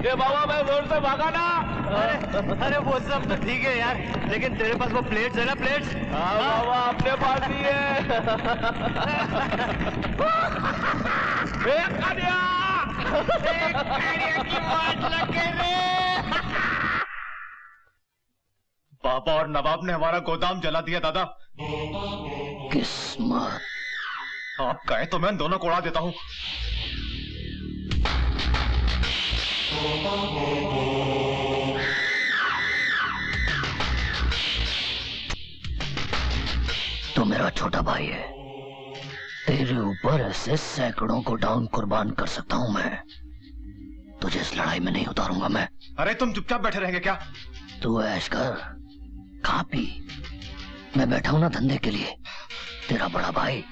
ये बाबा मैं जोर से भागा ना। अरे वो सब तो ठीक है यार, लेकिन तेरे पास वो प्लेट्स है ना, प्लेट्स? हाँ बाबा अपने पास ही है। की मौत लगे रे। बाबा और नवाब ने हमारा गोदाम जला दिया दादा। किस्मत। आप कहे तो मैं दोनों को उड़ा देता हूं। तो मेरा छोटा भाई है, तेरे ऊपर ऐसे सैकड़ों को डाउन कुर्बान कर सकता हूं मैं। तुझे इस लड़ाई में नहीं उतारूंगा मैं। अरे तुम चुपचाप बैठे रहेंगे क्या? तू ऐश कर, खा पी। मैं बैठा हूं ना धंधे के लिए, तेरा बड़ा भाई।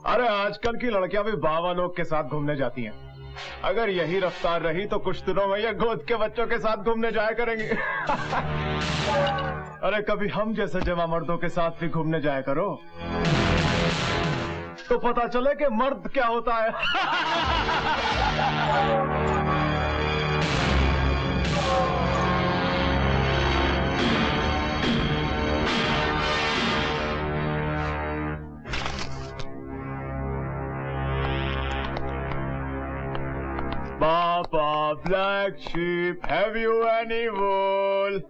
अरे आजकल की लड़कियां भी बाबा लोग के साथ घूमने जाती हैं। अगर यही रफ्तार रही तो कुछ दिनों में ये गोद के बच्चों के साथ घूमने जाया करेंगे। अरे कभी हम जैसे जवां मर्दों के साथ भी घूमने जाया करो, तो पता चले कि मर्द क्या होता है। Papa, black sheep, have you any wool?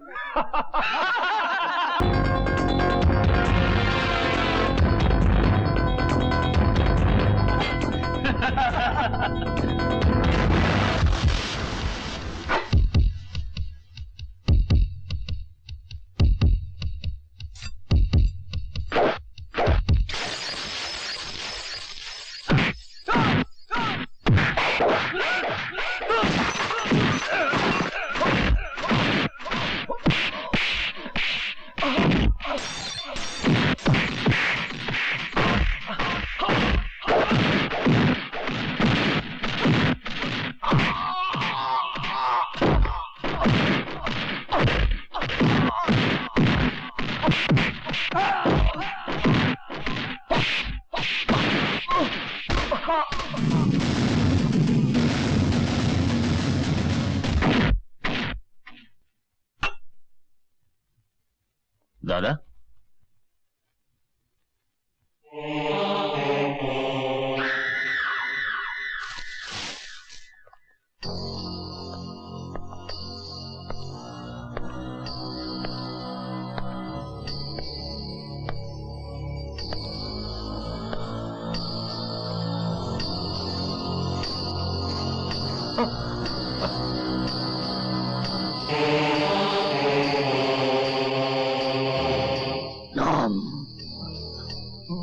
दादा,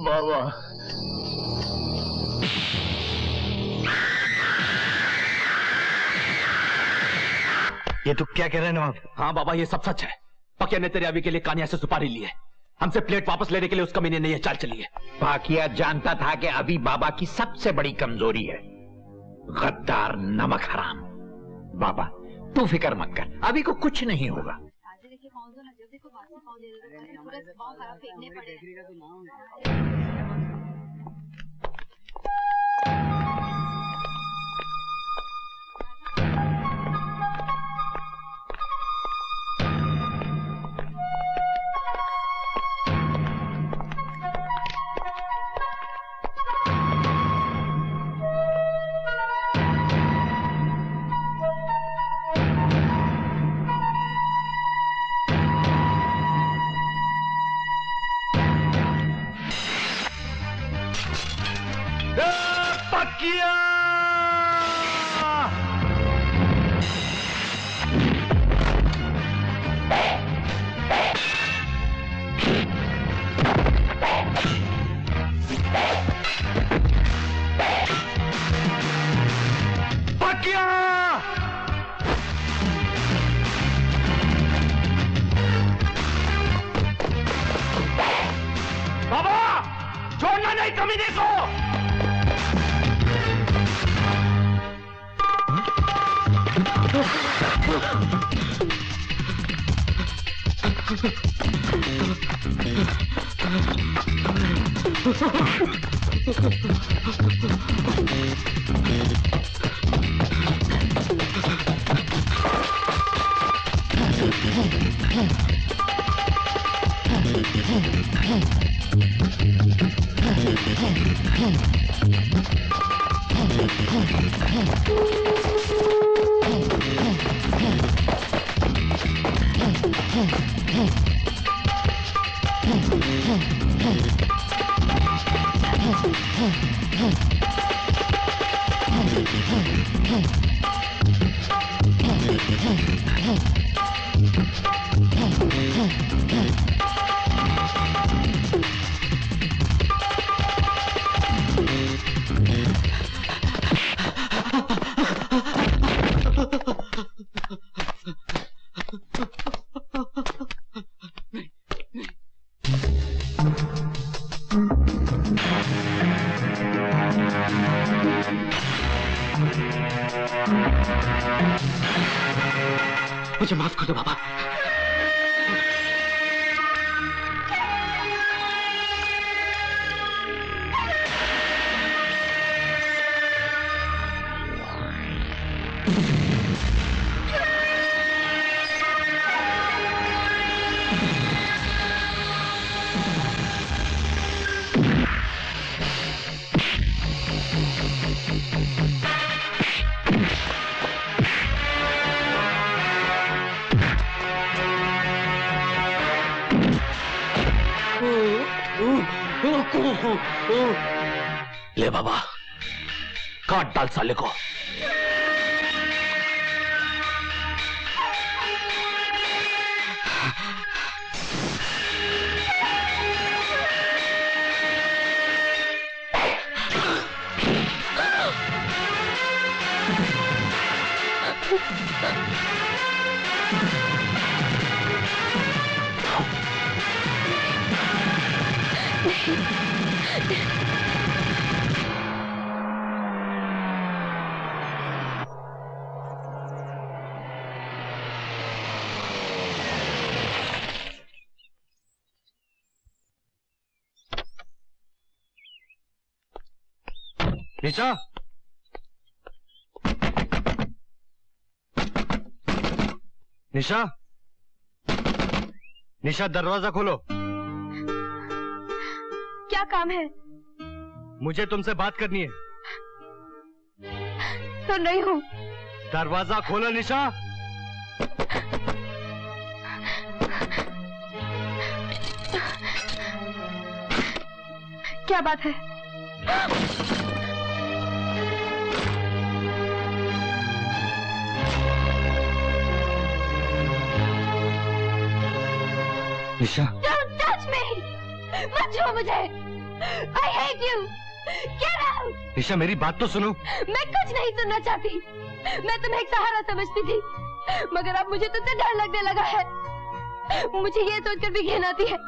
बाबा ये तू क्या कह रहे हैं नवाब? हाँ बाबा ये सब सच है। पकिया ने तेरे अभी के लिए कानिया से सुपारी ली है। हमसे प्लेट वापस लेने के लिए उसका कमीने ने ये चाल चली है। पाकिया जानता था कि अभी बाबा की सबसे बड़ी कमजोरी है गद्दार, नमक हराम। बाबा तू फिक्र मत कर, अभी को कुछ नहीं होगा। कमीने को। मुझे माफ कर दो बाबा। ले बाबा, काट डाल साले को। निशा, निशा, निशा दरवाजा खोलो। क्या काम है? मुझे तुमसे बात करनी है। तो नहीं हूँ। दरवाजा खोलो निशा। क्या बात है? निशा, Don't touch me! मत छुओ मुझे! I hate you! Get out! निशा मेरी बात तो सुनो। मैं कुछ नहीं सुनना चाहती। मैं तुम्हें एक सहारा समझती थी, मगर अब मुझे तुमसे डर लगने लगा है। मुझे ये सोचकर भी घिन आती है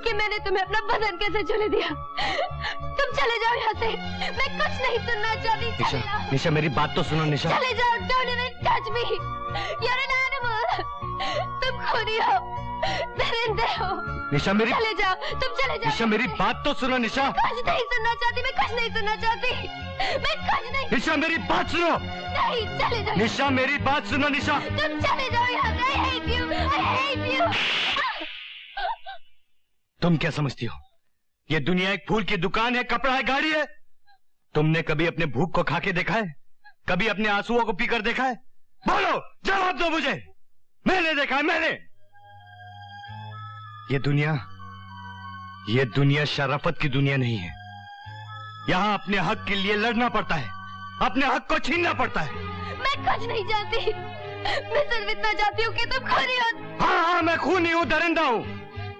कि मैंने तुम्हें अपना बदन कैसे छूने दिया। तुम चले जाओ यहाँ से। मैं कुछ नहीं सुनना चाहती। निशा, निशा मेरी बात तो सुनो निशा। चले जाओ। Don't even touch me! You're an animal! तुम खूनी हो, दरिंदे हो। निशा मेरी, चले जाओ, तुम चले जाओ। निशा मेरी बात तो सुनो निशा। कुछ नहीं सुनना चाहती, मैं कुछ नहीं सुनना चाहती। मैं कुछ नहीं। निशा मेरी बात सुनो। नहीं, चले जाओ। निशा मेरी बात सुनो निशा। तुम चले जाओ यहाँ से। I hate you! I hate you! तुम क्या समझती हो? ये दुनिया एक फूल की दुकान है, कपड़ा है, गाड़ी है। तुमने कभी अपने भूख को खा के देखा है? कभी अपने आंसुओं को पीकर देखा है? बोलो, जवाब दो मुझे। मैंने देखा है, मैंने। ये दुनिया शराफत की दुनिया नहीं है। यहाँ अपने हक के लिए लड़ना पड़ता है, अपने हक को छीनना पड़ता है। मैं कुछ नहीं जानती। मैं सिर्फ इतना चाहती हूँ कि तुम खूनी हो। हाँ, मैं खूनी हूँ, दरिंदा हूँ।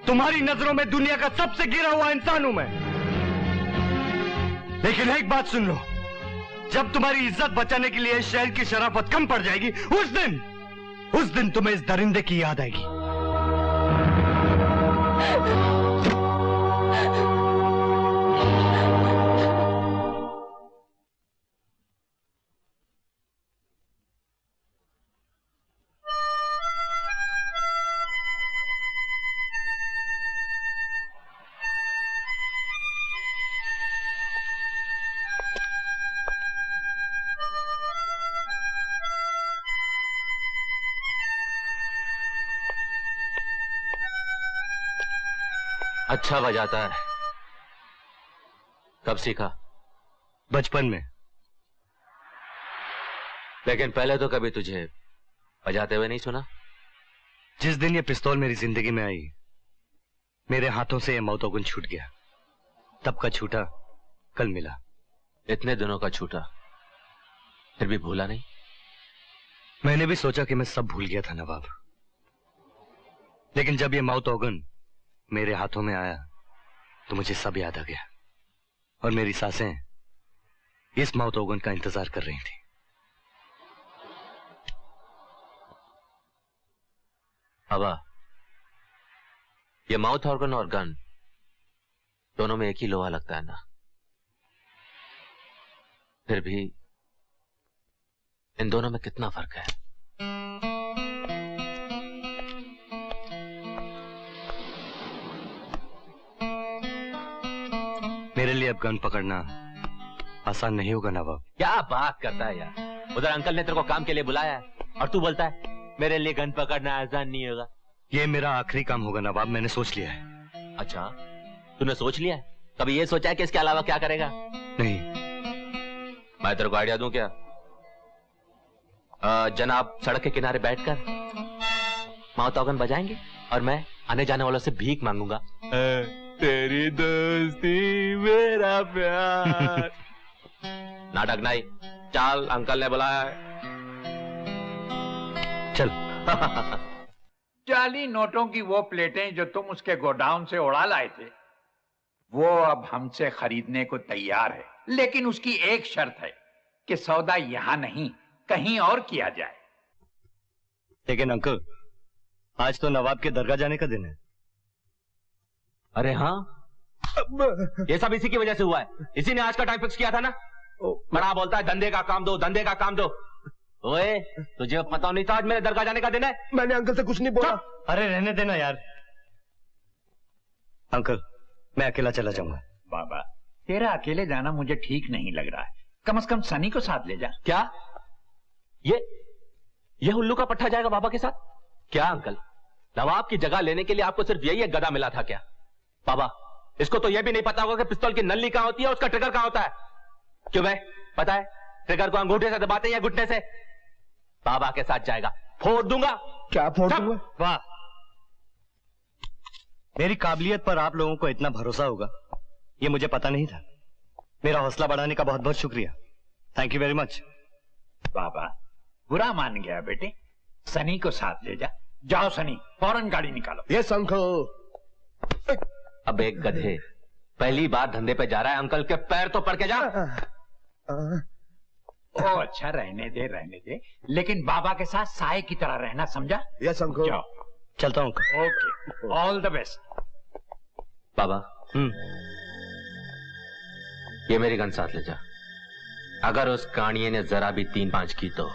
तुम्हारी नजरों में दुनिया का सबसे गिरा हुआ इंसान हूं मैं। लेकिन एक बात सुन लो, जब तुम्हारी इज्जत बचाने के लिए इस शहर की शराफत कम पड़ जाएगी, उस दिन तुम्हें इस दरिंदे की याद आएगी। अच्छा बजाता है। कब सीखा? बचपन में। लेकिन पहले तो कभी तुझे बजाते हुए नहीं सुना। जिस दिन ये पिस्तौल मेरी जिंदगी में आई, मेरे हाथों से ये मौतोगुन छूट गया। तब का छूटा कल मिला। इतने दिनों का छूटा, फिर भी भूला नहीं? मैंने भी सोचा कि मैं सब भूल गया था नवाब, लेकिन जब ये मौतोगुन मेरे हाथों में आया तो मुझे सब याद आ गया, और मेरी सांसें इस मौतोगुन का इंतजार कर रही थी। बाबा, ये माउथ ऑर्गन और गन दोनों में एक ही लोहा लगता है ना? फिर भी इन दोनों में कितना फर्क है? मेरे लिए अब गन पकड़ना आसान नहीं होगा नवाब। क्या बात करता है यार। उधर अंकल ने तेरे को काम के लिए बुलाया है और तू बोलता है मेरे लिए गन पकड़ना आसान नहीं होगा। ये मेरा आखिरी काम होगा नवाब, मैंने सोच लिया है। अच्छा, तूने सोच लिया है? कभी ये सोचा है कि इसके अलावा क्या करेगा? नहीं। मैं तेरे को आइडिया दूं क्या? जनाब सड़क के किनारे बैठकर माउथ ऑर्गन बजाएंगे और मैं आने जाने वालों से भीख मांगूंगा। तेरी दोस्ती मेरा प्यार। नाटक नहीं, चल अंकल ने बुलाया है। चल। जाली नोटों की वो प्लेटें जो तुम उसके गोडाउन से उड़ा लाए थे, वो अब हमसे खरीदने को तैयार है, लेकिन उसकी एक शर्त है कि सौदा यहां नहीं कहीं और किया जाए। लेकिन अंकल, आज तो नवाब के दरगाह जाने का दिन है। अरे हाँ, ये सब इसी की वजह से हुआ है। इसी ने आज का टाइम फिक्स किया था ना। बड़ा बोलता है धंधे का काम दो, धंधे का काम दो। ओए, तुझे पता नहीं था आज मेरे दरगाह जाने का दिन है? मैंने अंकल से कुछ नहीं बोला। अरे रहने देना यार। अंकल, मैं अकेला चला जाऊंगा। बाबा, तेरा अकेले जाना मुझे ठीक नहीं लग रहा है। कम से कम सनी को साथ ले जा। क्या? ये उल्लू का पट्टा जाएगा बाबा के साथ? क्या अंकल, नवाब की जगह लेने के लिए आपको सिर्फ यही एक गधा मिला था क्या? बाबा, इसको तो यह भी नहीं पता होगा कि पिस्तौल की नल्ली कहां होती है, उसका ट्रिगर कहां होता है। क्यों भाई, पता है ट्रिगर को अंगूठे से दबाते हैं या घुटने से? बाबा के साथ जाएगा, फोड़ दूंगा। क्या फोड़ दूंगा? वाह, मेरी काबिलियत पर आप लोगों को इतना भरोसा होगा ये मुझे पता नहीं था। मेरा हौसला बढ़ाने का बहुत बहुत शुक्रिया। Thank you very much. बाबा, बुरा मान गया बेटे, सनी को साथ ले जा। जाओ सनी, फौरन गाड़ी निकालो। Yes uncle. अब एक गधे पहली बार धंधे पे जा रहा है, अंकल के पैर तो पड़ के जा। ओ अच्छा, रहने दे, लेकिन बाबा के साथ साए की तरह रहना, समझा? Yes uncle. जाओ। चलता हूँ uncle. Okay, all the best. बाबा, ये मेरी गन साथ ले जा। अगर उस कानिये ने जरा भी 3-5 की तो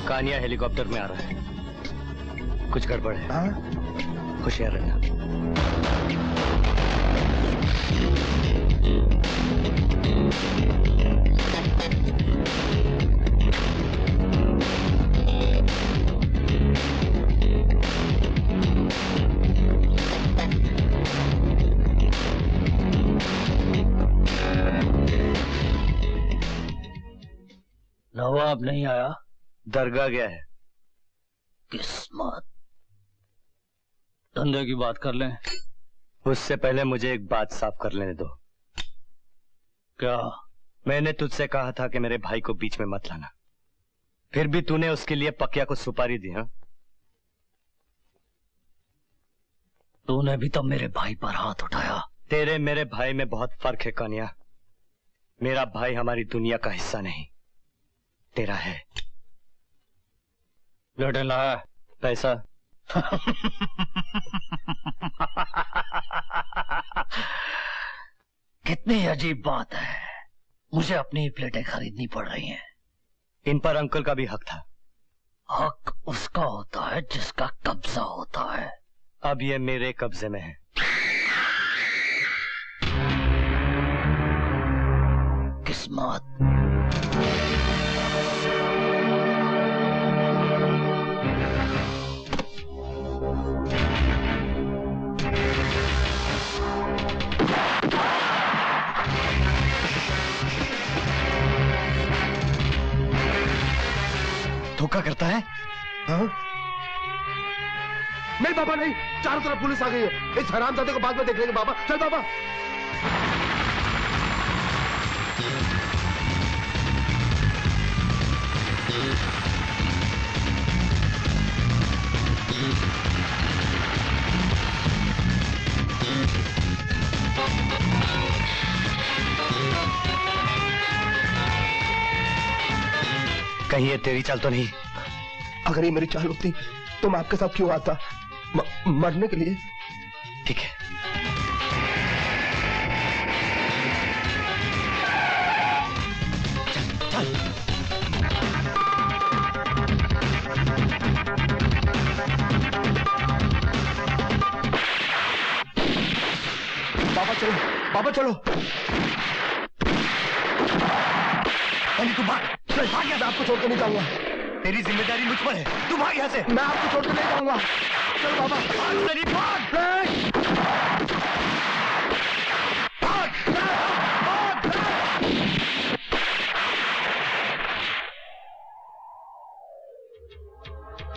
कानिया हेलीकॉप्टर में आ रहा है, कुछ गड़बड़ है। होशियार रहना। नवाब नहीं आया? दरगाह गया है। किस्मत। धंधे की बात कर लें। उससे पहले मुझे एक बात साफ कर लेने दो। क्या? मैंने तुझसे कहा था कि मेरे भाई को बीच में मत लाना, फिर भी तूने उसके लिए पकिया को सुपारी दी। हाँ, तूने भी तो मेरे भाई पर हाथ उठाया। तेरे मेरे भाई में बहुत फर्क है कानिया। मेरा भाई हमारी दुनिया का हिस्सा नहीं, तेरा है। लौटन लाया पैसा? कितनी अजीब बात है, मुझे अपनी प्लेटें खरीदनी पड़ रही हैं। इन पर अंकल का भी हक था। हक उसका होता है जिसका कब्जा होता है। अब ये मेरे कब्जे में है। किस्मत। धोखा करता है? हाँ? नहीं बाबा नहीं, चारों तरफ पुलिस आ गई है। इस हरामजादे को बाद में देख लेंगे बाबा। चल बाबा। कहीं ये तेरी चाल तो नहीं? अगर ये मेरी चाल होती तो मैं आपके साथ क्यों आता? मरने के लिए। ठीक है। चल, चल। बाबा चलो, बाबा चलो। तू भाग, भाग यहाँ से। आपको छोड़कर नहीं जाऊंगा। तेरी जिम्मेदारी मुझ पर है, तू भाग यहाँ से। मैं आपको छोड़कर नहीं जाऊंगा। चल बाबा, भाग तेरी, भाग।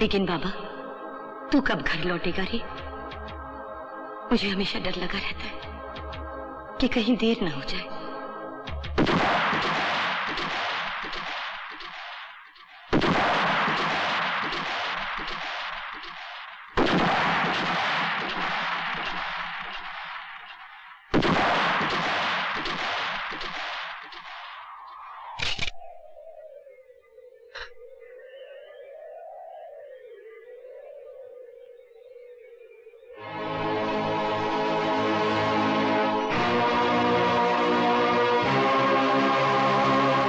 लेकिन बाबा, तू कब घर लौटेगा रे? मुझे हमेशा डर लगा रहता है कि कहीं देर ना हो जाए।